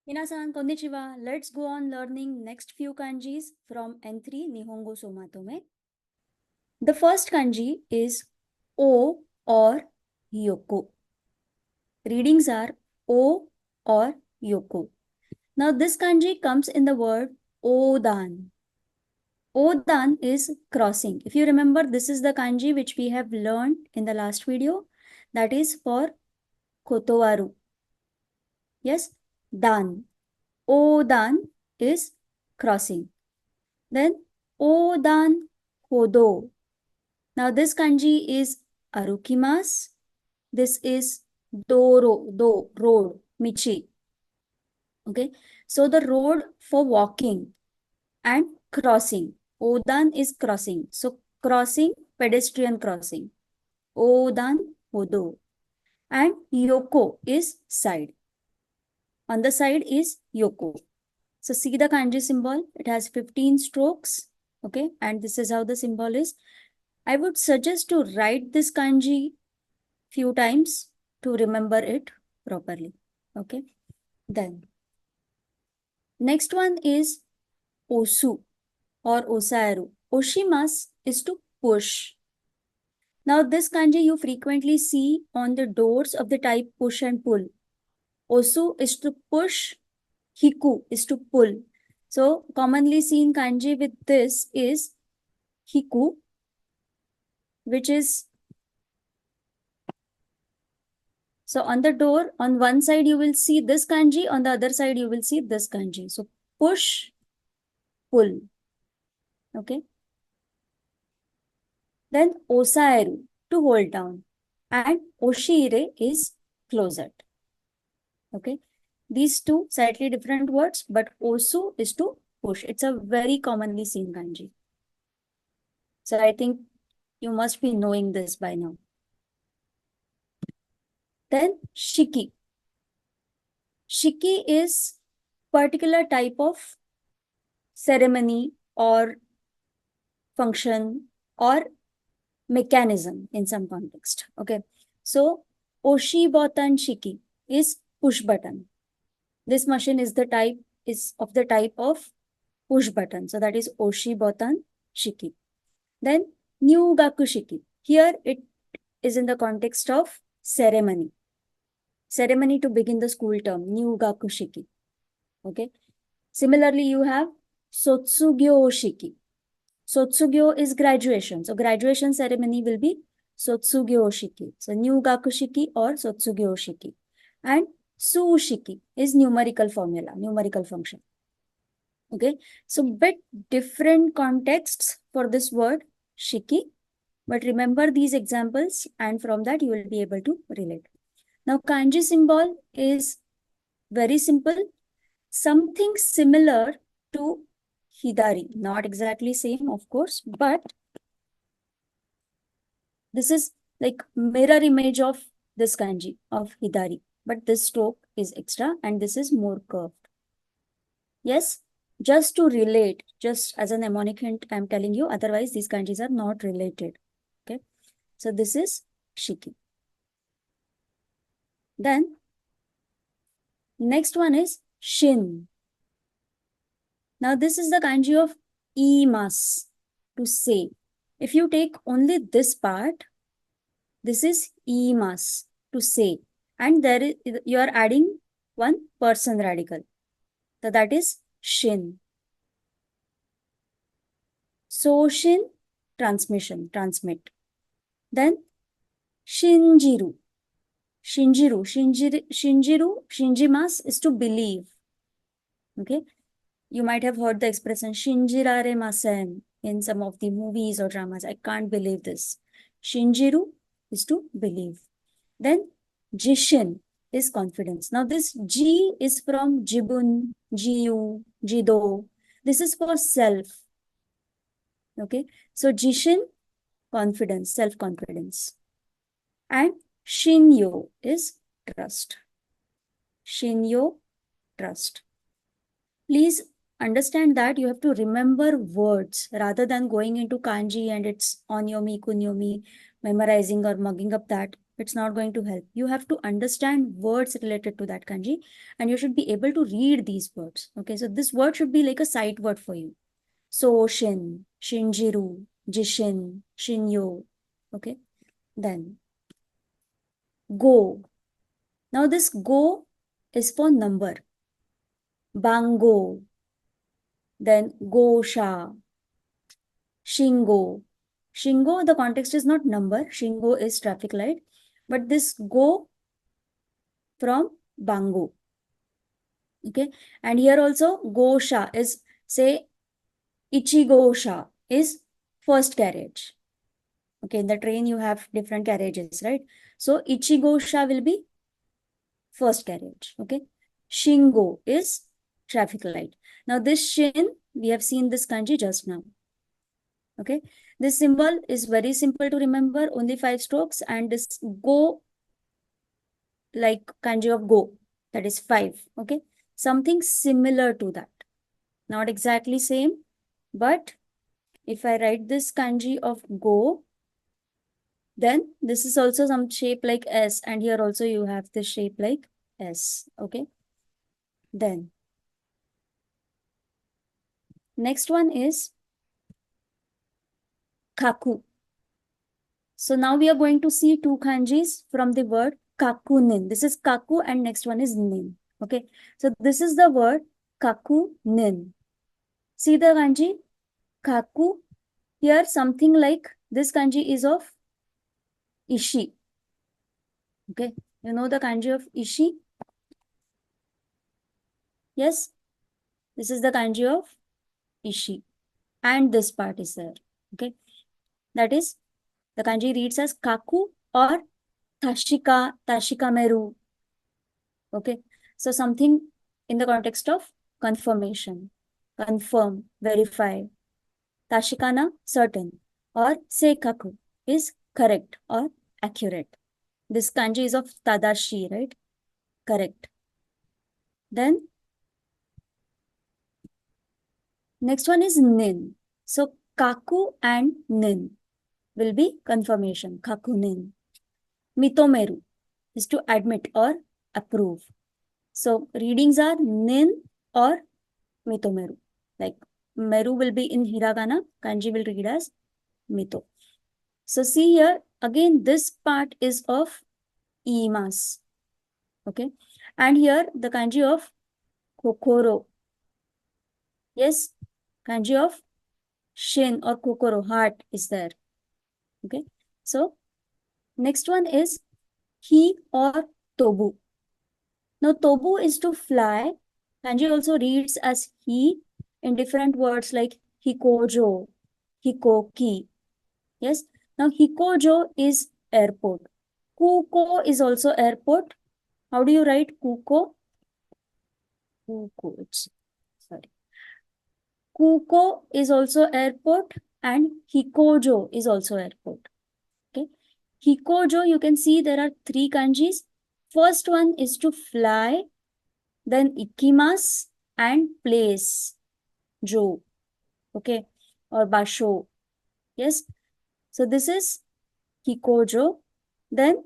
Minasan, konnichiwa. Let's go on learning next few kanjis from N3 Nihongo Soumatome. The first kanji is O or Yoko. Readings are O or Yoko. Now this kanji comes in the word Odan. Odan is crossing. If you remember, this is the kanji which we have learned in the last video. That is for Kotowaru. Yes, Dan. Odan is crossing. Then Odan Hodo. Now this kanji is arukimasu. This is road, michi. Okay, so the road for walking and crossing. Odan is crossing. So crossing, pedestrian crossing. Odan Hodo. And Yoko is side. On the side is Yoko. So see the kanji symbol. It has 15 strokes. Okay, and this is how the symbol is. I would suggest to write this kanji few times to remember it properly. Okay, then next one is osu or osaeru. Oshimasu is to push. Now this kanji you frequently see on the doors of the type push and pull. Osu is to push, hiku is to pull. So commonly seen kanji with this is hiku, which is, so on the door, on one side you will see this kanji, on the other side you will see this kanji. So push, pull. Okay. Then osaeru, to hold down. And oshire is closet. Okay. These two slightly different words, but osu is to push. It's a very commonly seen kanji. So I think you must be knowing this by now. Then shiki. Shiki is particular type of ceremony or function or mechanism in some context. Okay. So Oshi Botan Shiki is push button. This machine is of the type of push button. So that is Oshi Botan Shiki. Then New Gaku Shiki. Here it is in the context of ceremony. Ceremony to begin the school term, New Gaku Shiki. Okay. Similarly, you have Sotsugyo Shiki. Sotsugyo is graduation. So graduation ceremony will be Sotsugyo Shiki. So New Gaku Shiki or Sotsugyo Shiki. And Su Shiki is numerical formula, numerical function. Okay. So bit different contexts for this word Shiki. But remember these examples and from that you will be able to relate. Now kanji symbol is very simple. Something similar to Hidari. Not exactly same, of course, but this is like mirror image of this kanji of Hidari. But this stroke is extra and this is more curved. Yes, just to relate, just as a mnemonic hint, I'm telling you, otherwise these kanjis are not related. Okay, so this is Shiki. Then next one is Shin. Now this is the kanji of imas, to say. If you take only this part, this is imas, to say. And there is, you are adding one person radical. So that is shin. So shin, transmission, transmit. Then shinjiru. Shinjimas is to believe. Okay. You might have heard the expression shinjirare masen in some of the movies or dramas. I can't believe this. Shinjiru is to believe. Then jishin is confidence. Now this G is from jibun, jiu, jido. This is for self. Okay. So jishin, confidence, self-confidence. And shinyo is trust. Shinyo, trust. Please understand that you have to remember words rather than going into kanji and it's onyomi, kunyomi, memorizing or mugging up that. It's not going to help. You have to understand words related to that kanji, and you should be able to read these words. Okay, so this word should be like a sight word for you. Soshin, Shinjiru, Jishin, Shinyo. Okay, then go. Now this go is for number. Bango, then Gosha, Shingo. Shingo, the context is not number. Shingo is traffic light. But this go from Bango. Okay. And here also Gosha is, say, Ichigosha is first carriage. Okay. In the train you have different carriages, right? So Ichigosha will be first carriage. Okay. Shingo is traffic light. Now this Shin, we have seen this kanji just now. Okay. This symbol is very simple to remember, only 5 strokes, and this go, like kanji of go, that is 5. Okay. Something similar to that. Not exactly same, but if I write this kanji of go, then this is also some shape like S, and here also you have this shape like S. Okay. Then next one is kaku. So now we are going to see 2 kanjis from the word kakunin. This is kaku and next one is nin. Okay. So this is the word kakunin. See the kanji kaku. Here something like this kanji is of ishi. Okay. You know the kanji of ishi? Yes. This is the kanji of ishi. And this part is there. Okay. That is, the kanji reads as kaku or tashika, tashikameru. Okay. So something in the context of confirmation, confirm, verify. Tashikana, certain. Or seikaku is correct or accurate. This kanji is of tadashi, right? Correct. Then next one is nin. So kaku and nin will be confirmation. Kaku nin. Mitomeru is to admit or approve. So readings are nin or mitomeru. Like meru will be in hiragana, kanji will read as mito. So see here, again this part is of imas. Okay. And here the kanji of kokoro. Yes, kanji of shin or kokoro, heart is there. Okay. So next one is hi or tobu. Now tobu is to fly. Kanji also reads as hi in different words like hikojo, hikoki. Yes. Now hikojo is airport. Kuko is also airport. How do you write kuko? Kuko. Sorry. Kuko is also airport and hikojo is also airport. Okay. Hikojo, you can see there are 3 kanjis. First one is to fly, then ikimas and place. Jo. Okay. Or basho. Yes. So this is hikojo. Then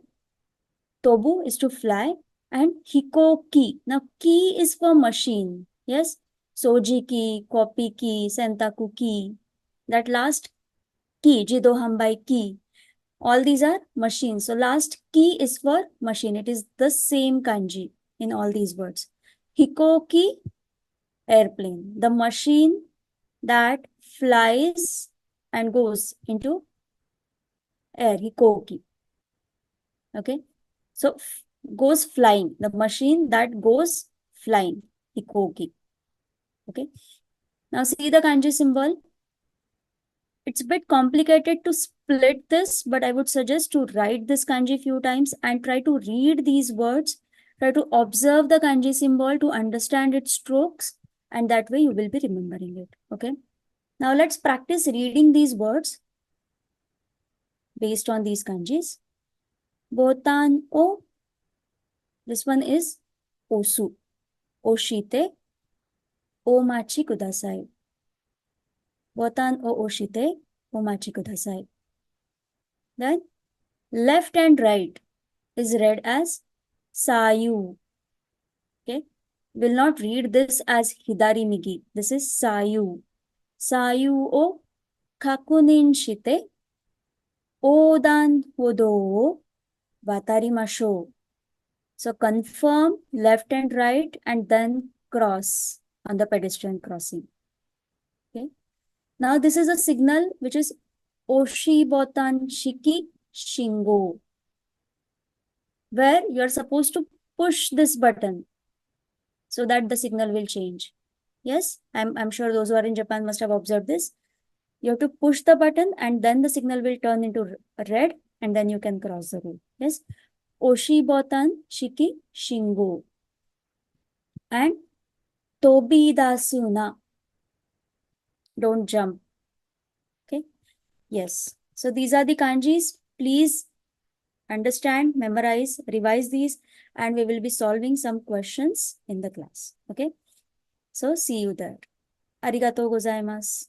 tobu is to fly and hikoki. Now ki is for machine. Yes. Soji ki, copy ki, sentaku ki. That last ki, jido hambai ki. All these are machines. So last ki is for machine. It is the same kanji in all these words. Hikoki, airplane. The machine that flies and goes into air. Hikoki. Okay. So goes flying. The machine that goes flying. Hikoki. Okay. Now see the kanji symbol. It's a bit complicated to split this, but I would suggest to write this kanji few times and try to read these words. Try to observe the kanji symbol to understand its strokes, and that way you will be remembering it. Okay. Now let's practice reading these words based on these kanjis. Botan o. This one is osu. Oshite. Omachi kudasai. Botan o oshite. Omachi kudasai. Then left and right. is read as sayu. Okay. Will not read this as hidari migi. This is sayu. Sayu o kakunin shite odan hodo o watarimashou. So confirm left and right and then cross on the pedestrian crossing. Okay. Now this is a signal which is Oshi Botan Shiki Shingo, where you are supposed to push this button so that the signal will change. Yes, I'm sure those who are in Japan must have observed this. You have to push the button and then the signal will turn into red and then you can cross the road. Yes, Oshi Botan Shiki Shingo. And Tobidasuna, don't jump. Okay, yes. So these are the kanjis. Please understand, memorize, revise these, and we will be solving some questions in the class. Okay, so see you there. Arigatou gozaimasu.